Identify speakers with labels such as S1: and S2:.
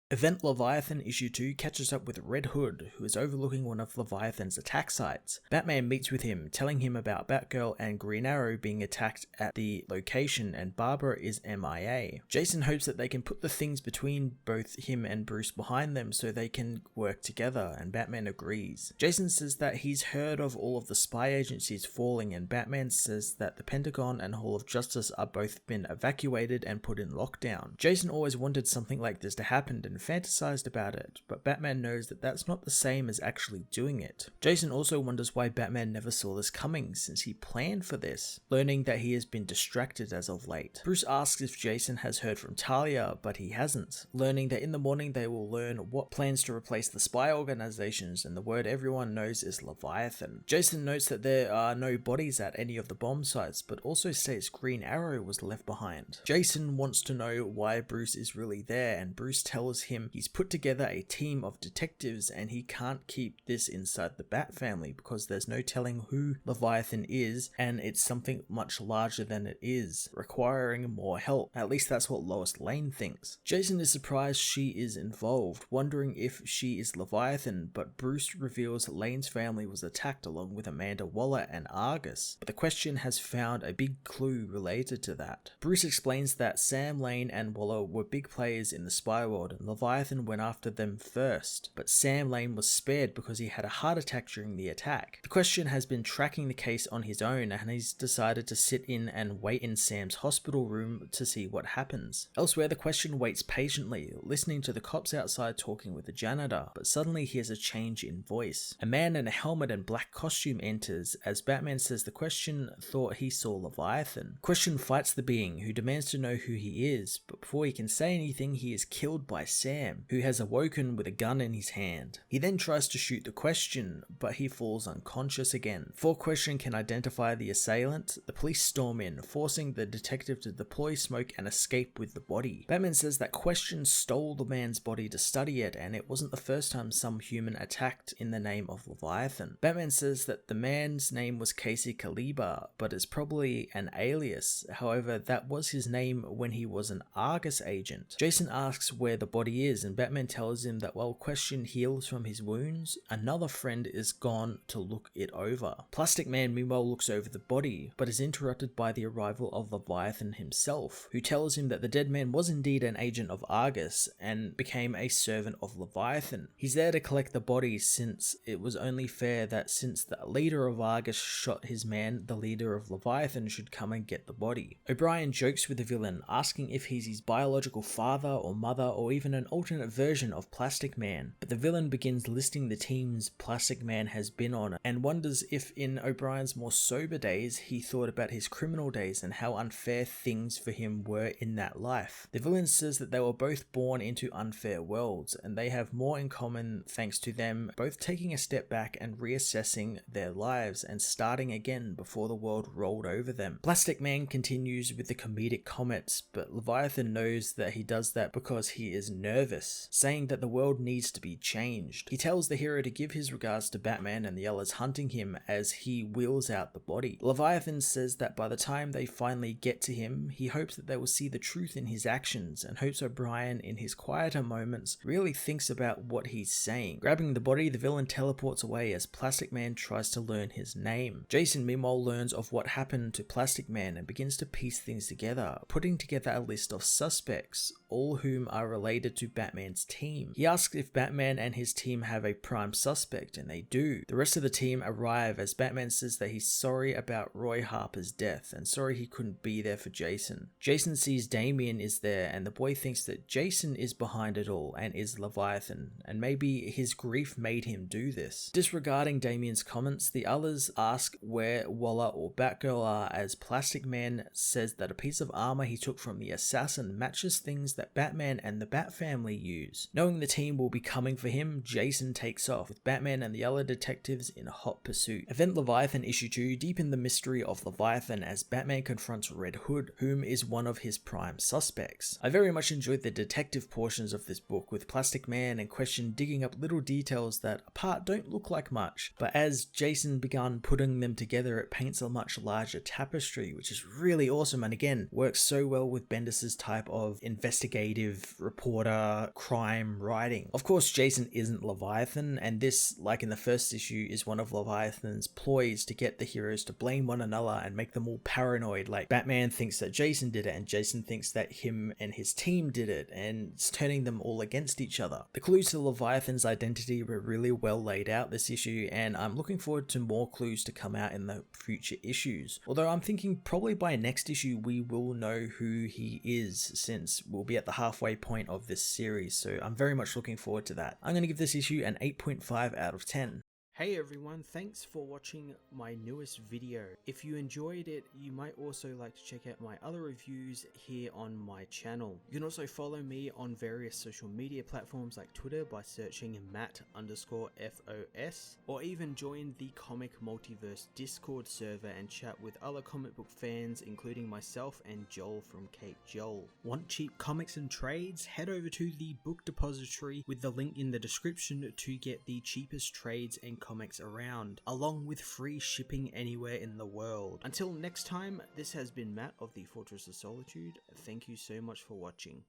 S1: Event Leviathan Issue 2 catches up with Red Hood, who is overlooking one of Leviathan's attack sites. Batman meets with him, telling him about Batgirl and Green Arrow being attacked at the location, and Barbara is MIA. Jason hopes that they can put the things between both him and Bruce behind them so they can work together, and Batman agrees. Jason says that he's heard of all of the spy agencies falling, and Batman says that the Pentagon and Hall of Justice are both been evacuated and put in lockdown. Jason always wanted something like this to happen and fantasized about it, but Batman knows that that's not the same as actually doing it. Jason also wonders why Batman never saw this coming, since he planned for this, learning that he has been distracted as of late. Bruce asks if Jason has heard from Talia, but he hasn't, learning that in the morning they will learn what plans to replace the spy organizations, and the word everyone knows is Leviathan. Jason notes that there are no bodies at any of the bomb sites, but also states Green Arrow was left behind. Jason wants to know why Bruce is really there, and Bruce tells him he's put together a team of detectives and he can't keep this inside the Bat family because there's no telling who Leviathan is, and it's something much larger than it is, requiring more help. At least that's what Lois Lane thinks. Jason is surprised she is involved, wondering if she is Leviathan, but Bruce reveals Lane's family was attacked along with Amanda Waller and Argus, but the question has found a big clue related to that. Bruce explains that Sam Lane and Waller were big players in the spy world, and Leviathan went after them first, but Sam Lane was spared because he had a heart attack during the attack. The Question has been tracking the case on his own, and he's decided to sit in and wait in Sam's hospital room to see what happens. Elsewhere, the Question waits patiently, listening to the cops outside talking with the janitor, but suddenly hears a change in voice. A man in a helmet and black costume enters, as Batman says the Question thought he saw Leviathan. Question fights the being, who demands to know who he is, but before he can say anything, he is killed by Sam, who has awoken with a gun in his hand. He then tries to shoot the Question, but he falls unconscious again. Before Question can identify the assailant, the police storm in, forcing the detective to deploy smoke and escape with the body. Batman says that Question stole the man's body to study it, and it wasn't the first time some human attacked in the name of Leviathan. Batman says that the man's name was Casey Caliber, but it's probably an alias. However, that was his name when he was an Argus agent. Jason asks where the body is, and Batman tells him that while Question heals from his wounds, another friend is gone to look it over. Plastic Man meanwhile looks over the body, but is interrupted by the arrival of Leviathan himself, who tells him that the dead man was indeed an agent of Argus and became a servant of Leviathan. He's there to collect the body, since it was only fair that since the leader of Argus shot his man, the leader of Leviathan should come and get the body. O'Brien jokes with the villain, asking if he's his biological father or mother or even an alternate version of Plastic Man, but the villain begins listing the teams Plastic Man has been on and wonders if in O'Brien's more sober days he thought about his criminal days and how unfair things for him were in that life. The villain says that they were both born into unfair worlds and they have more in common thanks to them both taking a step back and reassessing their lives and starting again before the world rolled over them. Plastic Man continues with the comedic comments, but Leviathan knows that he does that because he is nervous, saying that the world needs to be changed. He tells the hero to give his regards to Batman and the others hunting him as he wheels out the body. Leviathan says that by the time they finally get to him, he hopes that they will see the truth in his actions and hopes O'Brien in his quieter moments really thinks about what he's saying. Grabbing the body, the villain teleports away as Plastic Man tries to learn his name. Jason meanwhile learns of what happened to Plastic Man and begins to piece things together, putting together a list of suspects, all whom are related to Batman's team. He asks if Batman and his team have a prime suspect, and they do. The rest of the team arrive as Batman says that he's sorry about Roy Harper's death and sorry he couldn't be there for Jason. Jason sees Damian is there, and the boy thinks that Jason is behind it all and is Leviathan, and maybe his grief made him do this. Disregarding Damian's comments, the others ask where Waller or Batgirl are, as Plastic Man says that a piece of armor he took from the assassin matches things that Batman and the Bat family use. Knowing the team will be coming for him, Jason takes off, with Batman and the other detectives in hot pursuit. Event Leviathan Issue 2 deepen the mystery of Leviathan as Batman confronts Red Hood, whom is one of his prime suspects. I very much enjoyed the detective portions of this book, with Plastic Man and Question digging up little details that apart don't look like much, but as Jason began putting them together, it paints a much larger tapestry, which is really awesome and again works so well with Bendis' type of investigative investigative reporter crime writing. Of course, Jason isn't Leviathan, and this, like in the first issue, is one of Leviathan's ploys to get the heroes to blame one another and make them all paranoid. Like, Batman thinks that Jason did it, and Jason thinks that him and his team did it, and it's turning them all against each other. The clues to Leviathan's identity were really well laid out this issue, and I'm looking forward to more clues to come out in the future issues. Although I'm thinking probably by next issue we will know who he is, since we'll be at the halfway point of this series, so I'm very much looking forward to that. I'm going to give this issue an 8.5 out of 10. Hey everyone, thanks for watching my newest video. If you enjoyed it, you might also like to check out my other reviews here on my channel. You can also follow me on various social media platforms like Twitter by searching Matt_FOS, or even join the Comic Multiverse Discord server and chat with other comic book fans, including myself and Joel from Cape Joel. Want cheap comics and trades? Head over to the book depository with the link in the description to get the cheapest trades and comics around, along with free shipping anywhere in the world. Until next time, this has been Matt of the Fortress of Solitude. Thank you so much for watching.